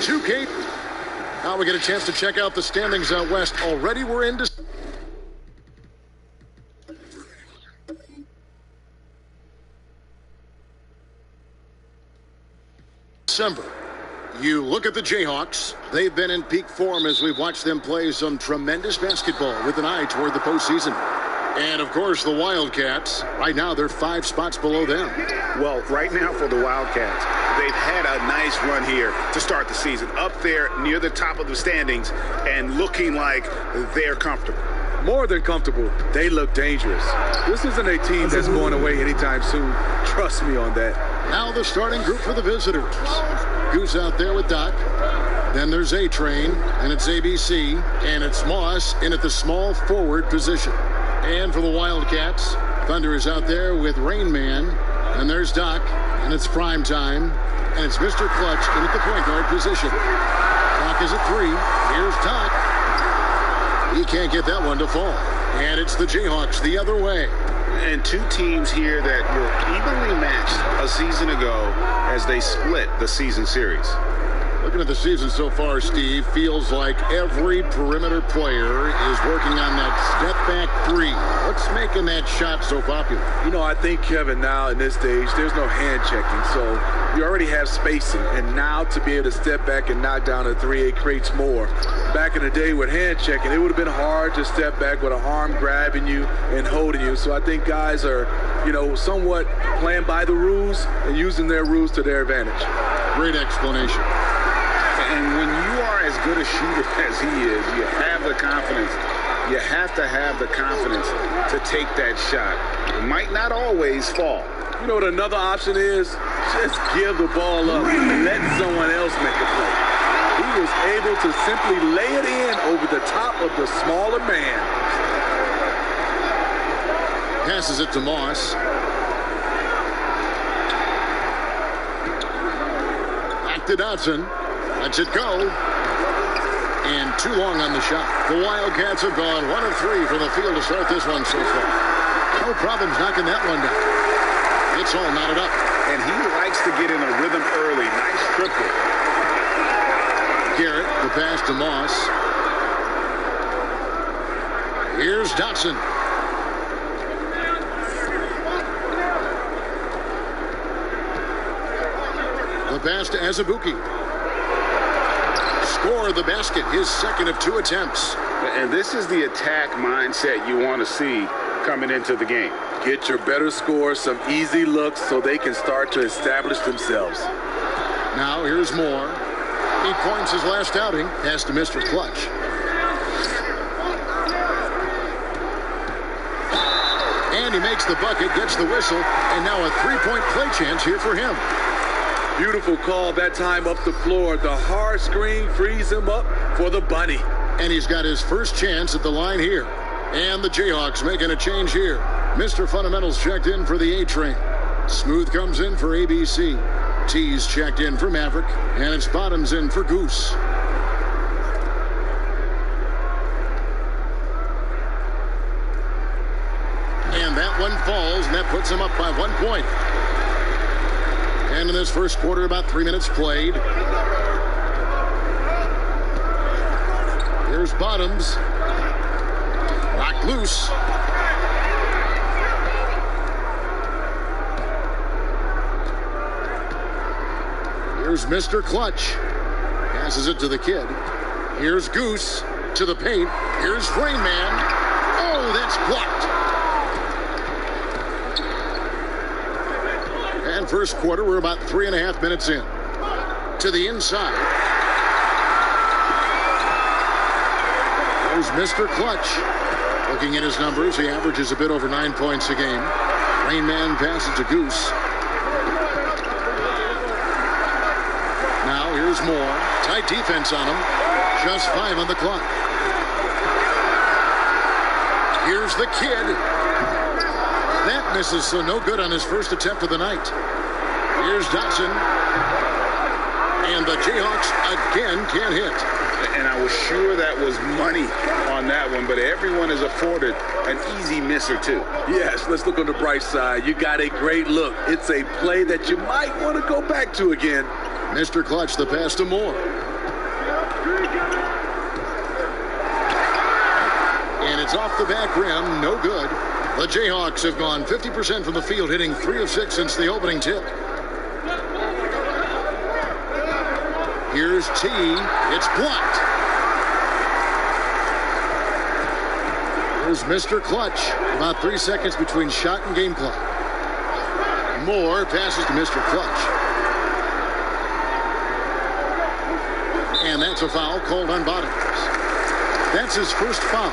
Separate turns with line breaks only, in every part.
to Kate. Now we get a chance to check out the standings out west. Already we're into December. You look at the Jayhawks. They've been in peak form as we've watched them play some tremendous basketball with an eye toward the postseason. And, of course, the Wildcats. Right now, they're 5 spots below them.
Well, right now for the Wildcats, they've had a nice run here to start the season. Up there near the top of the standings and looking like they're comfortable.
More than comfortable. They look dangerous. This isn't a team that's going away anytime soon. Trust me on that.
Now the starting group for the visitors. Goose out there with Doc. Then there's A-Train, and it's ABC, and it's Moss in at the small forward position. And for the Wildcats, Thunder is out there with Rain Man, and there's Doc, and it's prime time, and it's Mr. Clutch in at the point guard position. Doc is at 3. Here's Doc. He can't get that one to fall. And it's the Jayhawks the other way.
And 2 teams here that were evenly matched a season ago as they split the season series.
Looking at the season so far, Steve, feels like every perimeter player is working on that step-back 3. What's making that shot so popular?
You know, I think, Kevin, now in this stage, there's no hand checking. So you already have spacing. And now to be able to step back and knock down a 3, it creates more. Back in the day with hand checking, it would have been hard to step back with an arm grabbing you and holding you. So I think guys are, you know, somewhat playing by the rules and using their rules to their advantage.
Great explanation.
And when you are as good a shooter as he is, you have the confidence. You have to have the confidence to take that shot. It might not always fall.
You know what another option is? Just give the ball up and let someone else make a play. He was able to simply lay it in over the top of the smaller man.
Passes it to Moss. Back to Dotson. Lets it go. And too long on the shot. The Wildcats have gone 1 of 3 from the field to start this one so far. No problems knocking that one down. It's all knotted up.
And he likes to get in a rhythm early. Nice triple.
Garrett, the pass to Moss. Here's Dotson. The pass to Azubuike. Score the basket, his second of 2 attempts.
And this is the attack mindset you want to see coming into the game.
Get your better scores, some easy looks so they can start to establish themselves.
Now here's Moore. 8 points his last outing. Pass to Mr. Clutch. And he makes the bucket, gets the whistle, and now a 3-point play chance here for him.
Beautiful call that time up the floor. The hard screen frees him up for the bunny.
And he's got his first chance at the line here. And the Jayhawks making a change here. Mr. Fundamentals checked in for the A-Train. Smooth comes in for ABC. T's checked in for Maverick. And it's Bottoms in for Goose. And that one falls, and that puts him up by 1 point. And in this first quarter, about 3 minutes played. Here's Bottoms. Locked loose. Here's Mr. Clutch. Passes it to the kid. Here's Goose to the paint. Here's Rain Man. Oh, that's blocked. And first quarter, we're about 3.5 minutes in. To the inside. There's Mr. Clutch. Looking at his numbers, he averages a bit over 9 points a game. Rain Man passes to Goose. Now here's Moore. Tight defense on him. Just 5 on the clock. Here's the kid. That misses, so no good on his first attempt of the night. Here's Dotson. And the Jayhawks again can't hit.
And I was sure that was money on that one, but everyone is afforded an easy miss or two.
Yes, let's look on the bright side. You got a great look. It's a play that you might want to go back to again.
Mr. Clutch, the pass to Moore. And it's off the back rim, no good. The Jayhawks have gone 50% from the field, hitting 3 of 6 since the opening tip. Here's T. It's blocked. Here's Mr. Clutch. About 3 seconds between shot and game clock. Moore passes to Mr. Clutch. And that's a foul called on Bottoms. That's his first foul.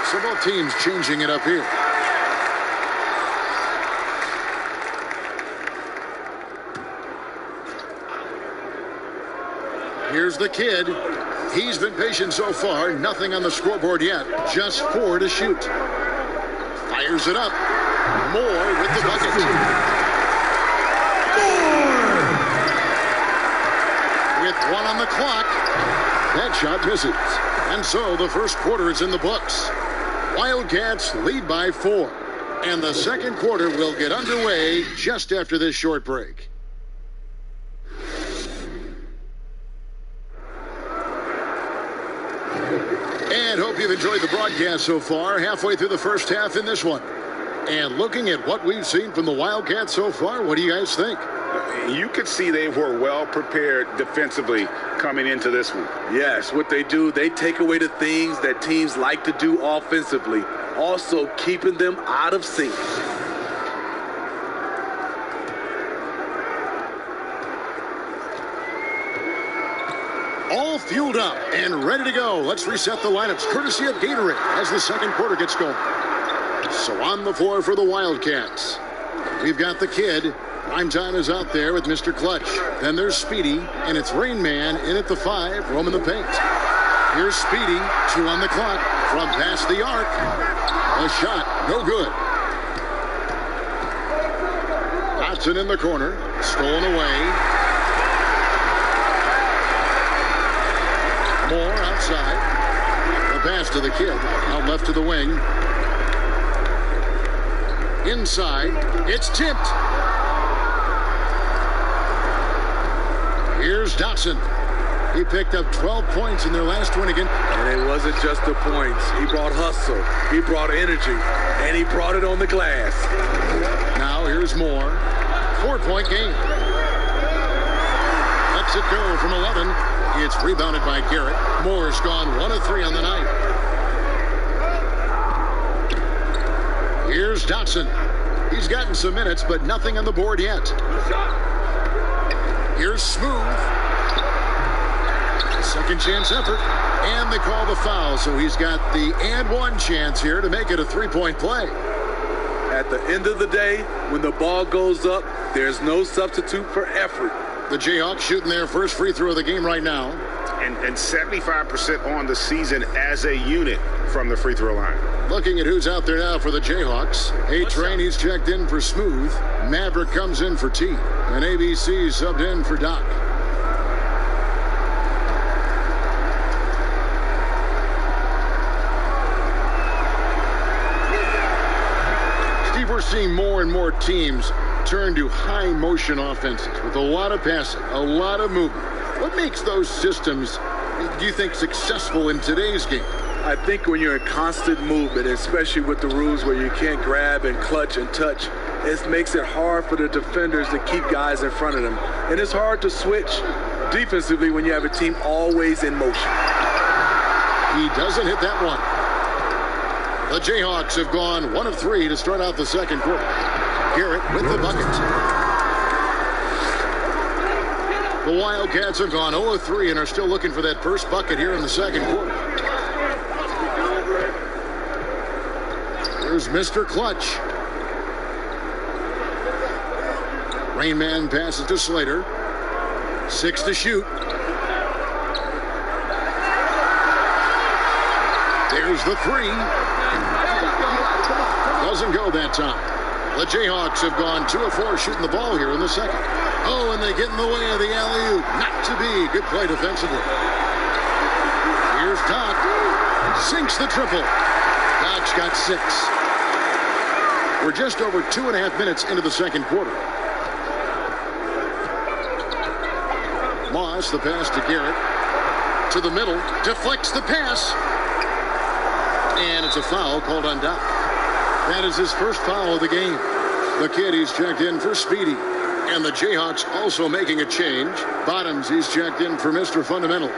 So both teams changing it up here. Here's the kid. He's been patient so far. Nothing on the scoreboard yet. Just 4 to shoot. Fires it up. Moore with the bucket. With 1 on the clock. That shot misses. And so the first quarter is in the books. Wildcats lead by 4. And the second quarter will get underway just after this short break. And hope you've enjoyed the broadcast so far. Halfway through the first half in this one. And looking at what we've seen from the Wildcats so far, what do you guys think?
You could see they were well prepared defensively coming into this one.
Yes, what they do, they take away the things that teams like to do offensively, also keeping them out of sync.
All fueled up and ready to go. Let's reset the lineups courtesy of Gatorade as the second quarter gets going. So on the floor for the Wildcats, we've got the kid. Prime time is out there with Mr. Clutch. Then there's Speedy, and it's Rain Man in at the 5, roaming the paint. Here's Speedy, 2 on the clock, from past the arc. A shot, no good. Watson in the corner, stolen away. Moore outside. The pass to the kid, out left to the wing. Inside, it's tipped. Here's Dotson. He picked up 12 points in their last win again.
And it wasn't just the points. He brought hustle. He brought energy. And he brought it on the glass.
Now here's Moore. 4-point game. Lets it go from 11. It's rebounded by Garrett. Moore's gone 1 of 3 on the night. Here's Dotson. He's gotten some minutes, but nothing on the board yet. Here's Smooth. Second chance effort. And they call the foul, so he's got the and 1 chance here to make it a 3-point play.
At the end of the day, when the ball goes up, there's no substitute for effort.
The Jayhawks shooting their first free throw of the game right now.
And 75% on the season as a unit from the free throw line.
Looking at who's out there now for the Jayhawks. A-Train, he's checked in for Smooth. Maverick comes in for T. And ABC subbed in for Doc. Steve, we're seeing more and more teams turn to high motion offenses with a lot of passing, a lot of movement. What makes those systems, do you think, successful in today's game?
I think when you're in constant movement, especially with the rules where you can't grab and clutch and touch, it makes it hard for the defenders to keep guys in front of them. And it's hard to switch defensively when you have a team always in motion.
He doesn't hit that one. The Jayhawks have gone 1 of 3 to start out the second quarter. Garrett with the bucket. The Wildcats have gone 0 of 3 and are still looking for that first bucket here in the second quarter. Here's Mr. Clutch. Rain Man passes to Slater. 6 to shoot. There's the 3. Doesn't go that time. The Jayhawks have gone 2 of 4 shooting the ball here in the second. Oh, and they get in the way of the alley-oop. Not to be. Good play defensively. Here's Doc. Sinks the triple. Doc's got 6. We're just over 2.5 minutes into the second quarter. Moss, the pass to Garrett. To the middle. Deflects the pass. And it's a foul called on Doc. That is his first foul of the game. The kid, he's checked in for Speedy. And the Jayhawks also making a change. Bottoms, he's checked in for Mr. Fundamentals.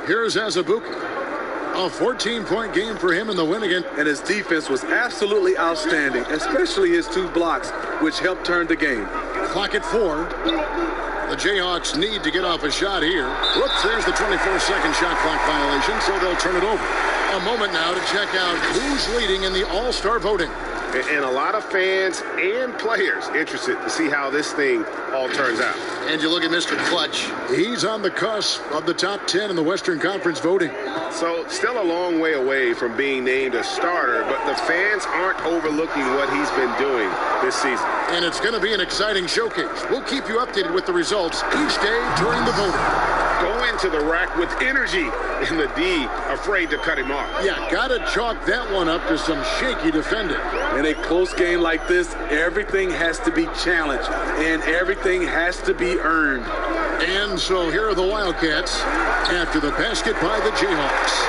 Here's Azubuike. A 14-point game for him in the win again.
And his defense was absolutely outstanding, especially his 2 blocks, which helped turn the game.
Clock at 4. The Jayhawks need to get off a shot here. Whoops, there's the 24-second shot clock violation, so they'll turn it over. A moment now to check out who's leading in the All-Star voting.
And a lot of fans and players interested to see how this thing all turns out.
And you look at Mr. Clutch. He's on the cusp of the top 10 in the Western Conference voting.
So still a long way away from being named a starter, but the fans aren't overlooking what he's been doing this season.
And it's going to be an exciting showcase. We'll keep you updated with the results each day during the voting.
Go into the rack with energy, and the D afraid to cut him off.
Yeah, got to chalk that one up to some shaky defending.
In a close game like this, everything has to be challenged, and everything has to be earned.
And so here are the Wildcats after the basket by the Jayhawks.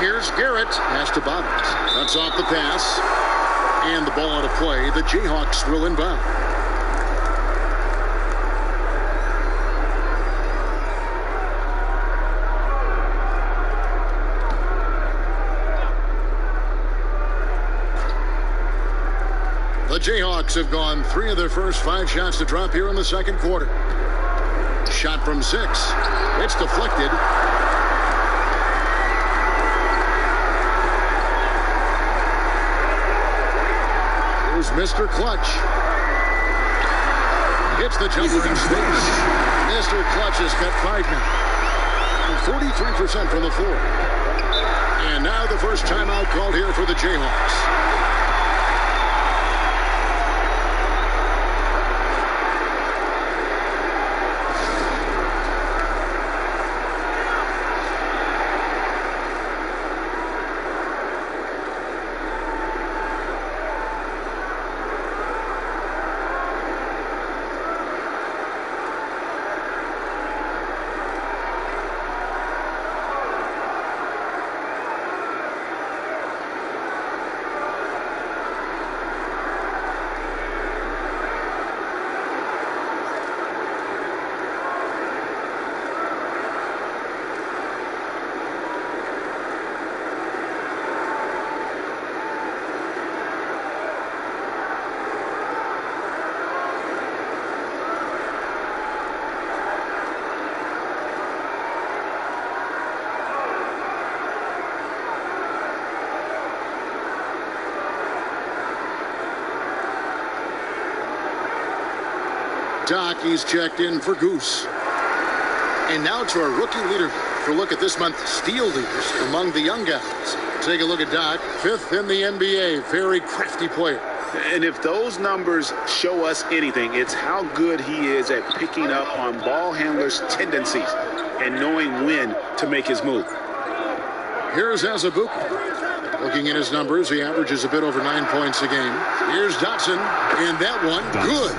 Here's Garrett. Pass to Bottoms. Cuts off the pass. And the ball out of play. The Jayhawks will inbound. The Jayhawks have gone 3 of their first 5 shots to drop here in the second quarter. Shot from 6. It's deflected. Here's Mr. Clutch. Hits the jumper in space. Mr. Clutch has got 5 now. 43% from the floor. And now the first timeout called here for the Jayhawks. Doc, he's checked in for Goose. And now to our rookie leader for a look at this month's steal leaders among the young guys. Take a look at Doc, 5th in the NBA, very crafty player.
And if those numbers show us anything, it's how good he is at picking up on ball handlers' tendencies and knowing when to make his move.
Here's Azubuike. Looking at his numbers, he averages a bit over 9 points a game. Here's Dotson, and that one, good.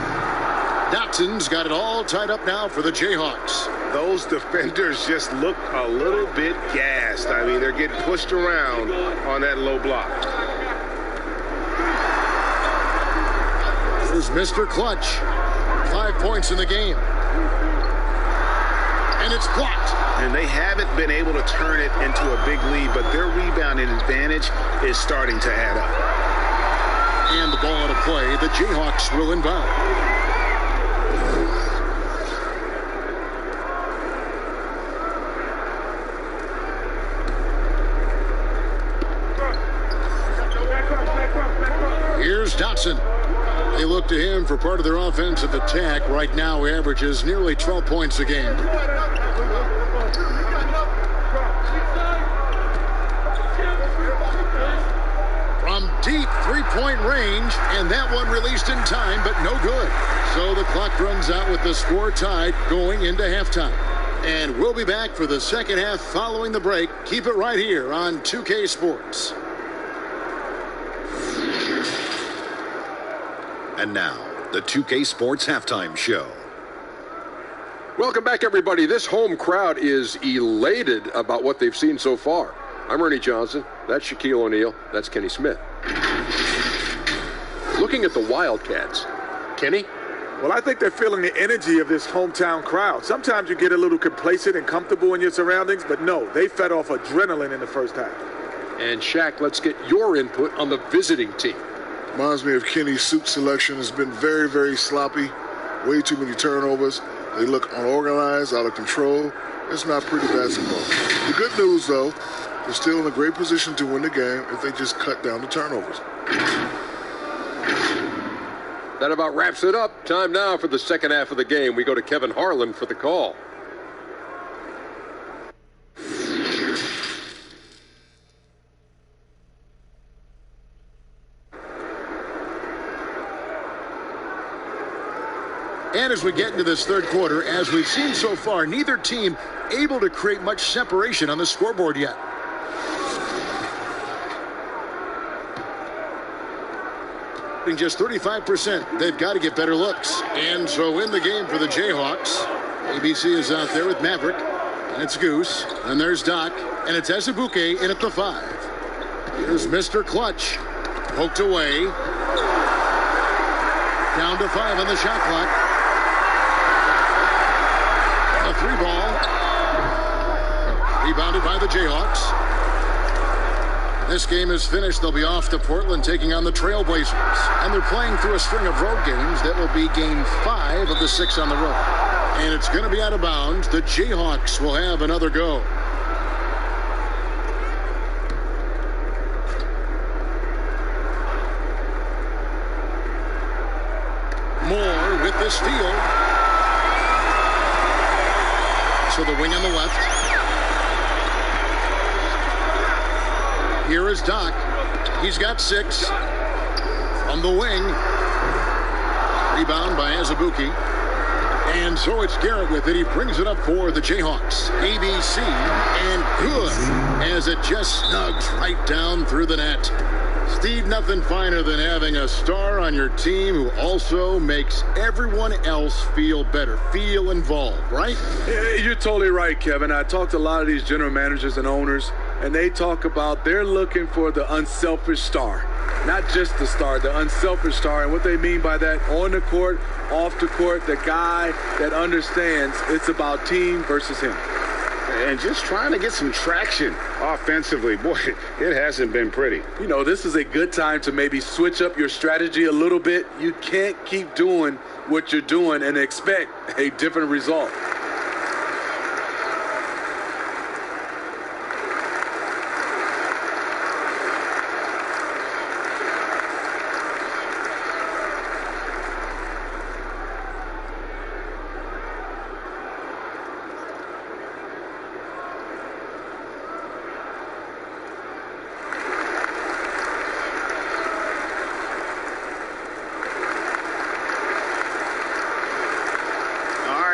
Dotson's got it all tied up now for the Jayhawks.
Those defenders just look a little bit gassed. I mean, they're getting pushed around on that low block.
Here's Mr. Clutch. 5 points in the game. And it's blocked.
And they haven't been able to turn it into a big lead, but their rebounding advantage is starting to add up.
And the ball out of play. The Jayhawks will inbound. Here's Dotson. They look to him for part of their offensive attack. Right now, he averages nearly 12 points a game. deep three-point range, and that one released in time, but no good. So the clock runs out with the score tied going into halftime. And we'll be back for the second half following the break. Keep it right here on 2K Sports.
And now, the 2K Sports Halftime Show.
Welcome back, everybody. This home crowd is elated about what they've seen so far. I'm Ernie Johnson. That's Shaquille O'Neal. That's Kenny Smith. Looking at the Wildcats. Kenny?
Well, I think they're feeling the energy of this hometown crowd. Sometimes you get a little complacent and comfortable in your surroundings, but no, they fed off adrenaline in the first half.
And Shaq, let's get your input on the visiting team.
Reminds me of Kenny's suit selection. Has been very, very sloppy. Way too many turnovers. They look unorganized, out of control. It's not pretty basketball. The good news, though, they're still in a great position to win the game if they just cut down the turnovers.
That about wraps it up. Time now for the second half of the game. We go to Kevin Harlan for the call.
And as we get into this third quarter, as we've seen so far, neither team able to create much separation on the scoreboard yet. Just 35%. They've got to get better looks. And so in the game for the Jayhawks, ABC is out there with Maverick. And it's Goose. And there's Doc. And it's Azubuike in at the 5. Here's Mr. Clutch. Poked away. Down to 5 on the shot clock. A 3-ball. Rebounded by the Jayhawks. This game is finished. They'll be off to Portland taking on the Trailblazers. And they're playing through a string of road games. That will be game 5 of the 6 on the road. And it's going to be out of bounds. The Jayhawks will have another go. Moore with this steal. So the wing on the left. Here is Doc. He's got 6 on the wing. Rebound by Azubuike. And so it's Garrett with it. He brings it up for the Jayhawks. ABC and good as it just snugs right down through the net. Steve, nothing finer than having a star on your team who also makes everyone else feel better, feel involved, right?
Yeah, you're totally right, Kevin. I talked to a lot of these general managers and owners, and they talk about they're looking for the unselfish star. Not just the star, the unselfish star. And what they mean by that, on the court, off the court, the guy that understands it's about team versus him.
And just trying to get some traction offensively. Boy, it hasn't been pretty.
You know, this is a good time to maybe switch up your strategy a little bit. You can't keep doing what you're doing and expect a different result.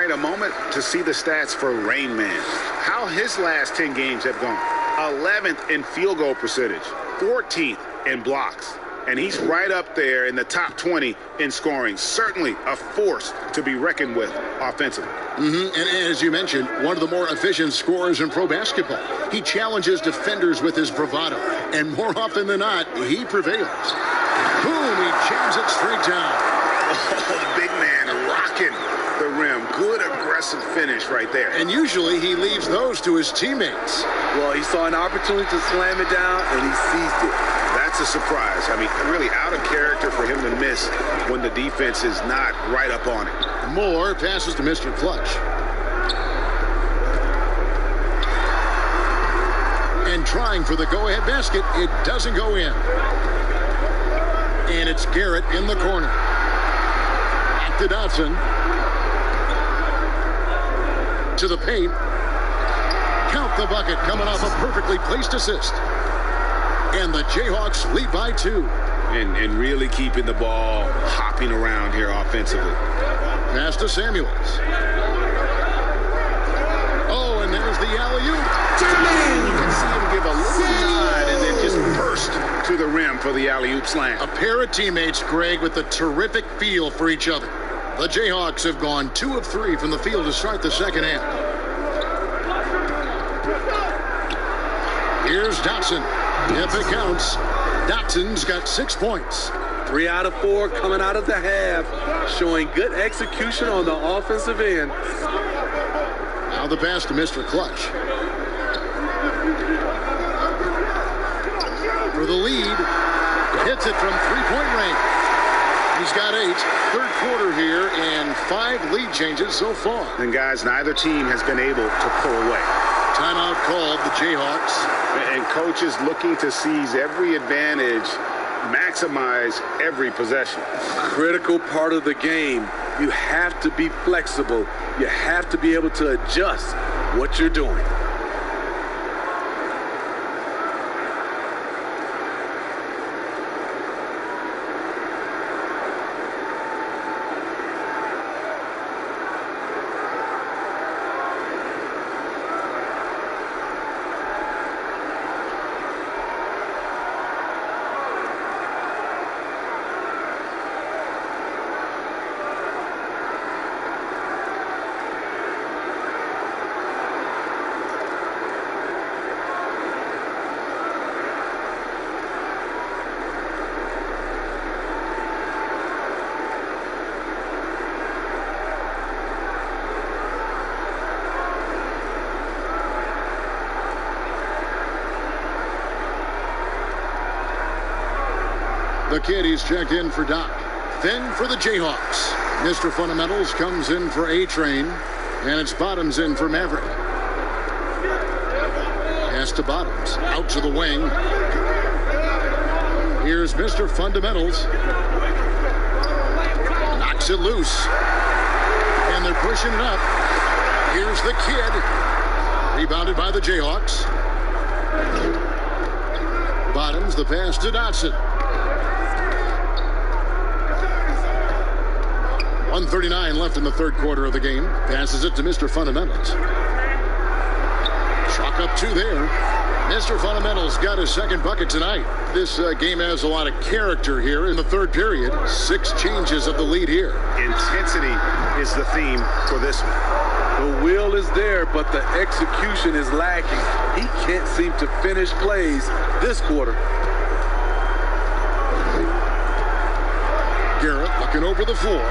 A moment to see the stats for Rain Man. How his last 10 games have gone. 11th in field goal percentage, 14th in blocks. And he's right up there in the top 20 in scoring. Certainly a force to be reckoned with offensively.
And as you mentioned, one of the more efficient scorers in pro basketball. He challenges defenders with his bravado. And more often than not, he prevails. Boom, he jams it straight down.
Oh, big man rocking the rim. Good aggressive finish right there.
And usually he leaves those to his teammates.
Well, he saw an opportunity to slam it down, and he seized it.
That's a surprise. I mean, really out of character for him to miss when the defense is not right up on it.
Moore passes to Mr. Clutch. And trying for the go-ahead basket, it doesn't go in. And it's Garrett in the corner. Back to Dodson. To the paint. Count the bucket, coming off a perfectly placed assist.
5
and the Jayhawks lead by 2.
And really keeping the ball hopping around here offensively.
Pass to Samuels. Oh, and there's the alley-oop.
You can see him give a little nod and then just burst to the rim for the alley-oop slam.
A pair of teammates, Greg, with a terrific feel for each other. The Jayhawks have gone 2 of 3 from the field to start the second half. Here's Dotson. If it counts, Dotson's got 6 points.
3 out of 4 coming out of the half, showing good execution on the offensive end.
Now the pass to Mr. Clutch. For the lead, hits it from 3-point range. He's got 8. Third quarter here and 5 lead changes so far.
And guys, neither team has been able to pull away.
Timeout called, the Jayhawks.
And coaches looking to seize every advantage, maximize every possession.
Critical part of the game. You have to be flexible. You have to be able to adjust what you're doing.
The kid, he's checked in for Doc. Then for the Jayhawks, Mr. Fundamentals comes in for A-Train, and it's Bottoms in for Maverick. Pass to Bottoms, out to the wing. Here's Mr. Fundamentals. Knocks it loose. And they're pushing it up. Here's the kid. Rebounded by the Jayhawks. Bottoms, the pass to Dotson. 1:39 left in the third quarter of the game. Passes it to Mr. Fundamentals. Chalk up 2 there. Mr. Fundamentals got his second bucket tonight. This game has a lot of character here in the third period. 6 changes of the lead here.
Intensity is the theme for this one.
The will is there, but the execution is lacking. He can't seem to finish plays this quarter.
Garrett looking over the floor.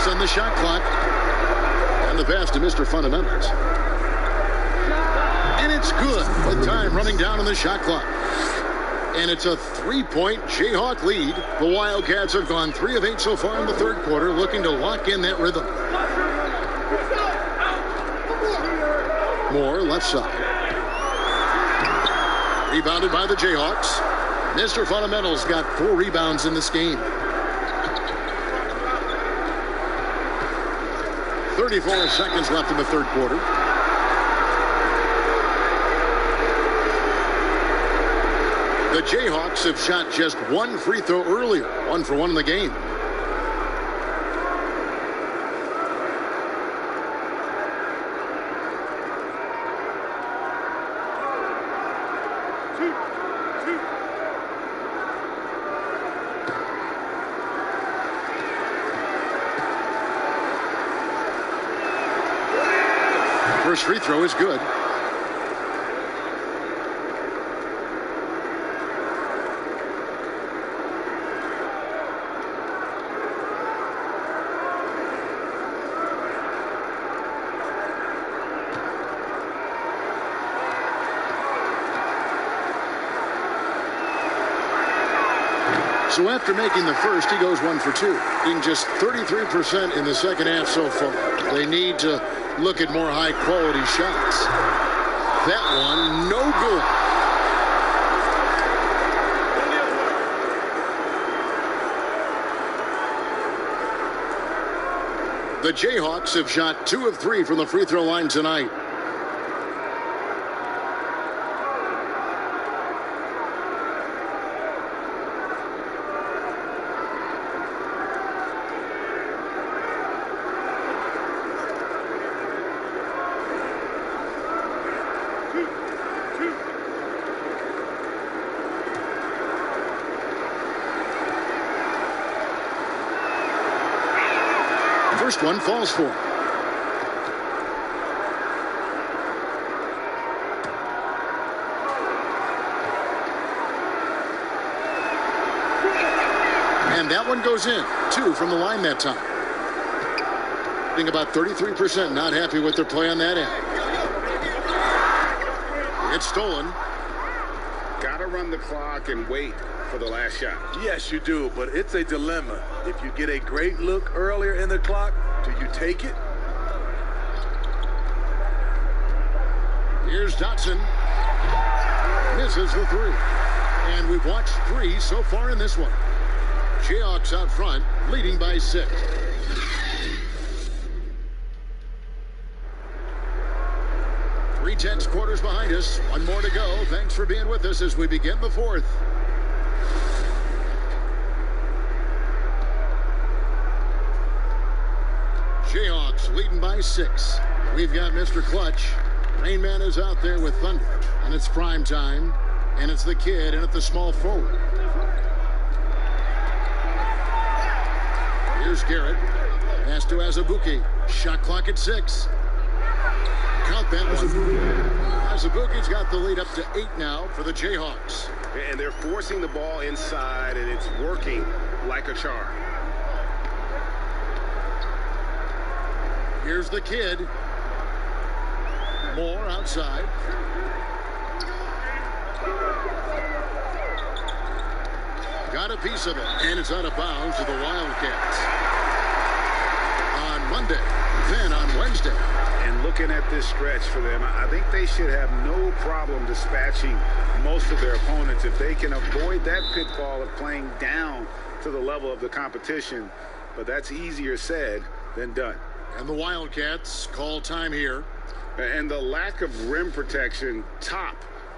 On the shot clock, and the pass to Mr. Fundamentals, and it's good with time running down on the shot clock, and it's a 3-point Jayhawk lead. The Wildcats have gone 3 of 8 so far in the third quarter, looking to lock in that rhythm. Moore left side, rebounded by the Jayhawks. Mr. Fundamentals got 4 rebounds in this game. 34 seconds left in the third quarter. The Jayhawks have shot just 1 free throw earlier, 1 for 1 in the game. First free throw is good. So after making the first, he goes 1 for 2, being just 33% in the second half so far. They need to look at more high-quality shots. That one, no good. The Jayhawks have shot 2 of 3 from the free throw line tonight. first one falls for him. And that one goes in. 2 from the line that time. I think about 33% not happy with their play on that end. It's stolen.
Got to run the clock and wait for the last shot.
Yes, you do, but it's a dilemma. If you get a great look earlier in the clock, do you take it?
Here's Dotson. Misses the 3. And we've watched 3 so far in this one. Jayhawks out front, leading by 6. Three-tenths quarters behind us. One more to go. Thanks for being with us as we begin the 4th. Jayhawks leading by 6. We've got Mr. Clutch. Rain Man is out there with Thunder. And it's prime time. And it's the kid in at the small forward. Here's Garrett. Pass to Azubuike. Shot clock at 6. Count that one. Azubuike's got the lead up to 8 now for the Jayhawks.
And they're forcing the ball inside, and it's working like a charm.
Here's the kid. Moore outside. Got a piece of it, and it's out of bounds to the Wildcats. On Monday, then on Wednesday.
And looking at this stretch for them, I think they should have no problem dispatching most of their opponents if they can avoid that pitfall of playing down to the level of the competition. But that's easier said than done.
And the Wildcats call time here.
And the lack of rim protection, top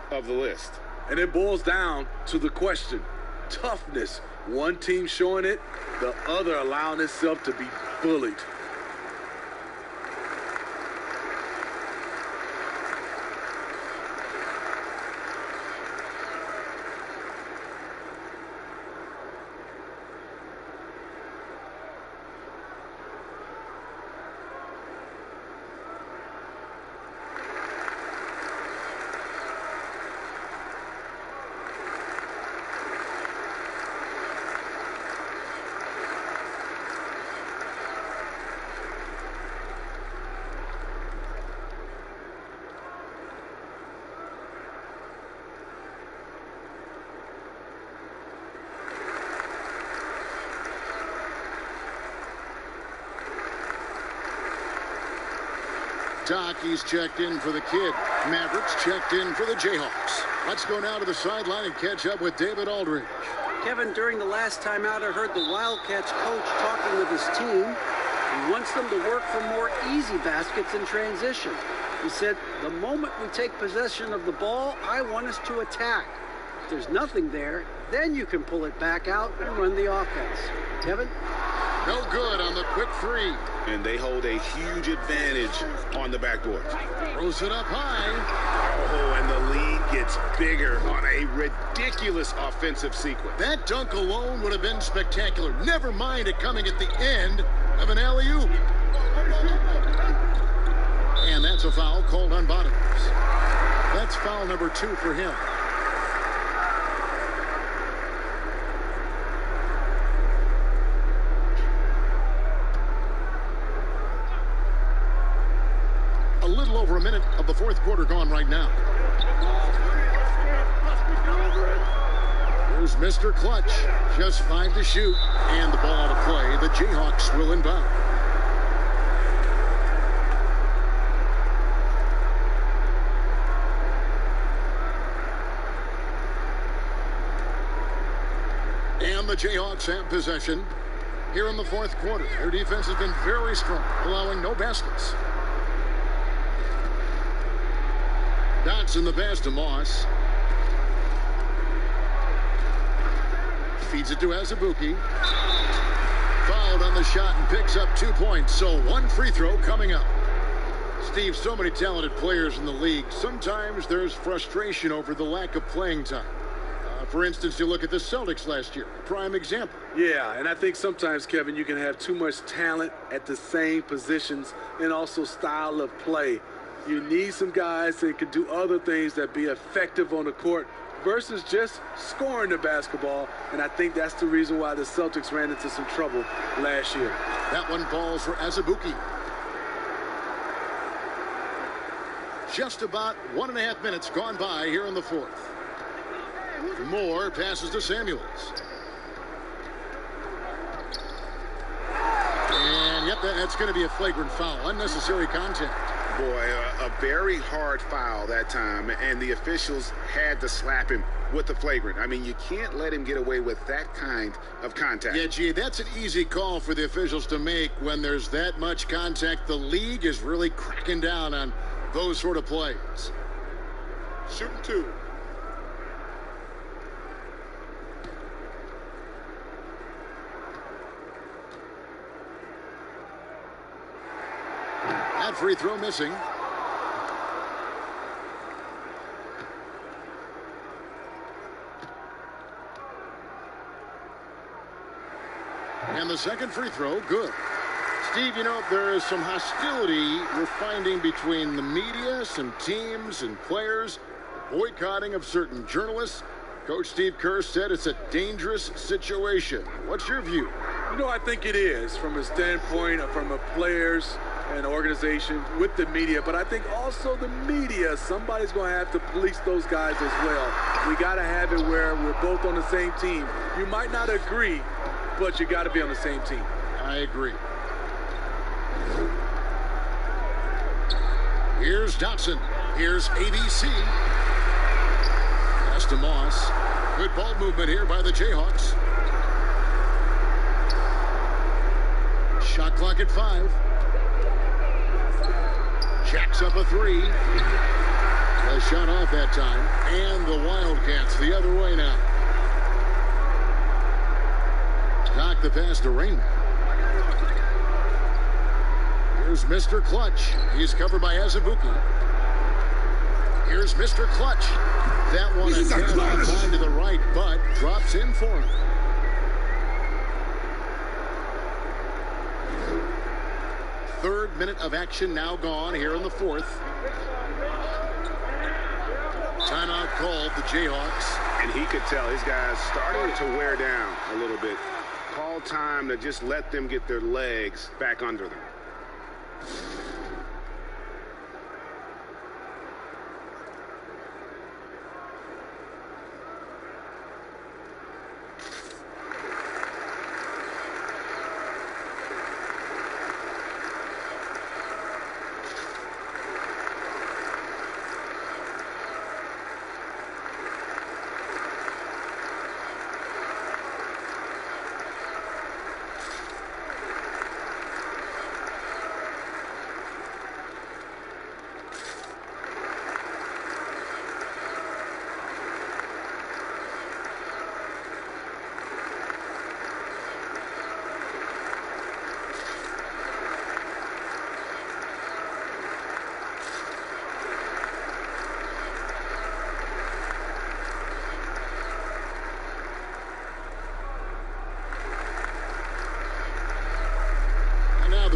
of the list.
And it boils down to the question. Toughness. One team showing it, the other allowing itself to be bullied.
He's checked in for the kid. Mavericks checked in for the Jayhawks. Let's go now to the sideline and catch up with David Aldridge.
Kevin, during the last time out, I heard the Wildcats coach talking with his team. He wants them to work for more easy baskets in transition. He said, the moment we take possession of the ball, I want us to attack. If there's nothing there, then you can pull it back out and run the offense. Kevin?
No good on the quick 3.
And they hold a huge advantage on the backboard.
Throws it up high.
Oh, and the lead gets bigger on a ridiculous offensive sequence.
That dunk alone would have been spectacular. Never mind it coming at the end of an alley-oop. And that's a foul called on Bottoms. That's foul number 2 for him. Over a minute of the 4th quarter gone right now. Here's Mr. Clutch. Just 5 to shoot. And the ball out of play. The Jayhawks will inbound. And the Jayhawks have possession here in the 4th quarter. Their defense has been very strong, allowing no baskets. Dotson the pass to Moss. Feeds it to Azubuike. Fouled on the shot and picks up 2 points. So 1 free throw coming up. Steve, so many talented players in the league. Sometimes there's frustration over the lack of playing time. For instance, you look at the Celtics last year, prime example.
Yeah, and I think sometimes, Kevin, you can have too much talent at the same positions and also style of play. You need some guys that can do other things that be effective on the court versus just scoring the basketball, and I think that's the reason why the Celtics ran into some trouble last year.
That one falls for Azubuike. Just about 1.5 minutes gone by here in the fourth. Moore passes to Samuels. And yep, that's going to be a flagrant foul. Unnecessary contact.
Boy, a very hard foul that time, and the officials had to slap him with the flagrant. I mean, you can't let him get away with that kind of contact.
Yeah, gee, that's an easy call for the officials to make when there's that much contact. The league is really cracking down on those sort of plays.
Shooting two.
That free throw missing. And the second free throw, good. Steve, you know, there is some hostility we're finding between the media, some teams and players, boycotting of certain journalists. Coach Steve Kerr said it's a dangerous situation. What's your view?
You know, I think it is from a standpoint of from a players and organization with the media, but I think also the media, somebody's going to have to police those guys as well. We got to have it where we're both on the same team. You might not agree, but you got to be on the same team.
I agree. Here's Dotson. Here's ABC. Pass to Moss. Good ball movement here by the Jayhawks. Shot clock at 5. Jacks up a 3. A shot off that time. And the Wildcats the other way now. Knock the pass to Rainman. Here's Mr. Clutch. He's covered by Azubuike. Here's Mr. Clutch. That one again to the right, but drops in for him. Third minute of action now gone here in the fourth. Timeout called, the Jayhawks.
And he could tell his guys starting to wear down a little bit. Call time to just let them get their legs back under them.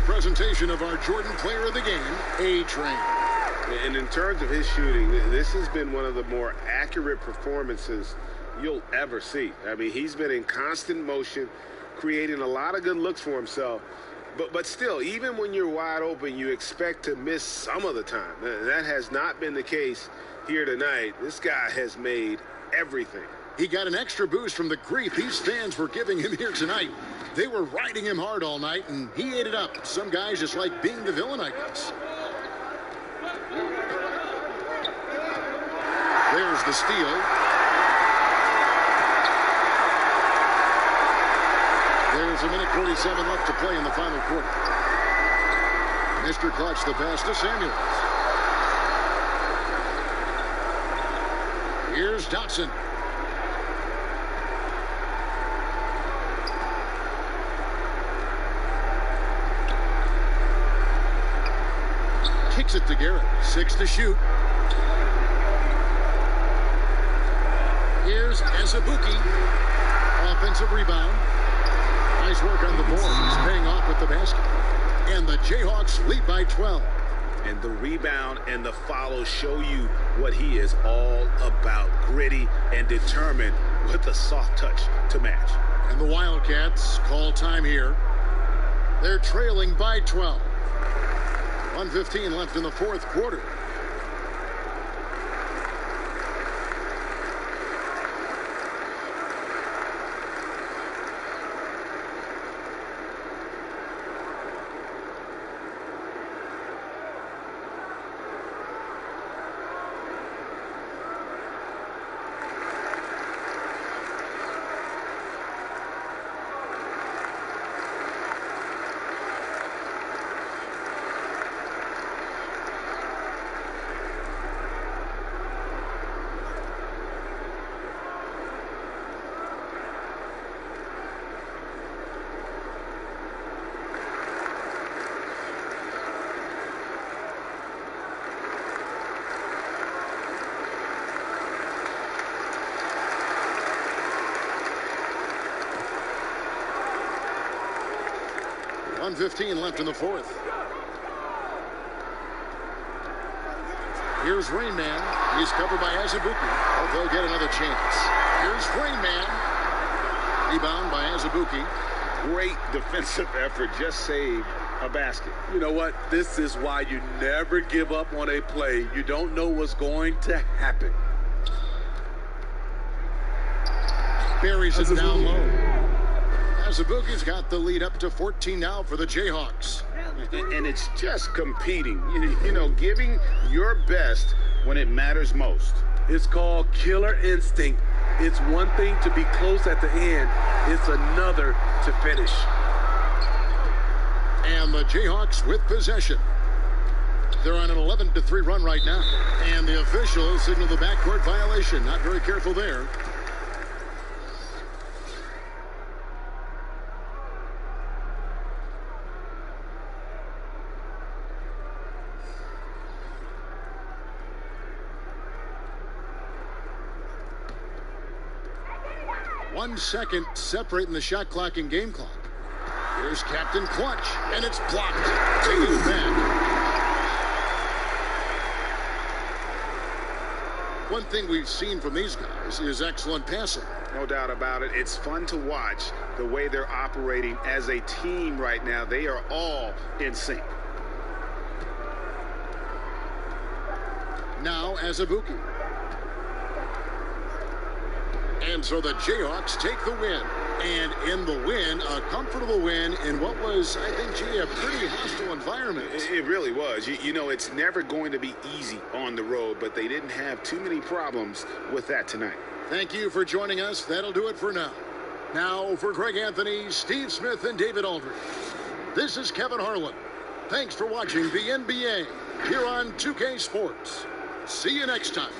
Presentation of our Jordan Player of the Game, A-Train.
And in terms of his shooting, this has been one of the more accurate performances you'll ever see. I mean, he's been in constant motion, creating a lot of good looks for himself. But still, even when you're wide open, you expect to miss some of the time. That has not been the case here tonight. This guy has made everything.
He got an extra boost from the grief these fans were giving him here tonight. They were riding him hard all night, and he ate it up. Some guys just like being the villain, I guess. There's the steal. There's a minute 47 left to play in the final quarter. Mr. Clutch, the pass to Samuels. Here's Dotson. Kicks it to Garrett. 6 to shoot. Here's Azubuike. Offensive rebound. Nice work on the boards. Paying off with the basket. And the Jayhawks lead by 12.
And the rebound and the follow show you what he is all about. Gritty and determined with a soft touch to match.
And the Wildcats call time here. They're trailing by 12. 1:15 left in the fourth quarter. .15 left in the fourth. Here's Rain Man. He's covered by Azubuike. Oh, they'll get another chance. Here's Rain Man. Rebound by Azubuike.
Great defensive effort. Just saved a basket.
You know what? This is why you never give up on a play. You don't know what's going to happen.
Buries it down low. Azubuike's got the lead up to 14 now for the Jayhawks.
And it's just competing, you know, giving your best when it matters most.
It's called killer instinct. It's one thing to be close at the end. It's another to finish.
And the Jayhawks with possession. They're on an 11-3 run right now. And the officials signal the backcourt violation. Not very careful there. One second separating the shot clock and game clock. Here's Captain Clutch, and it's blocked. Take it back. One thing we've seen from these guys is excellent passing.
No doubt about it. It's fun to watch the way they're operating as a team right now. They are all in sync.
Now Azubuike. And so the Jayhawks take the win. And in the win, a comfortable win in what was, I think, a pretty hostile environment.
It really was. You know, it's never going to be easy on the road, but they didn't have too many problems with that tonight.
Thank you for joining us. That'll do it for now. Now, for Greg Anthony, Steve Smith, and David Aldridge, this is Kevin Harlan. Thanks for watching the NBA here on 2K Sports. See you next time.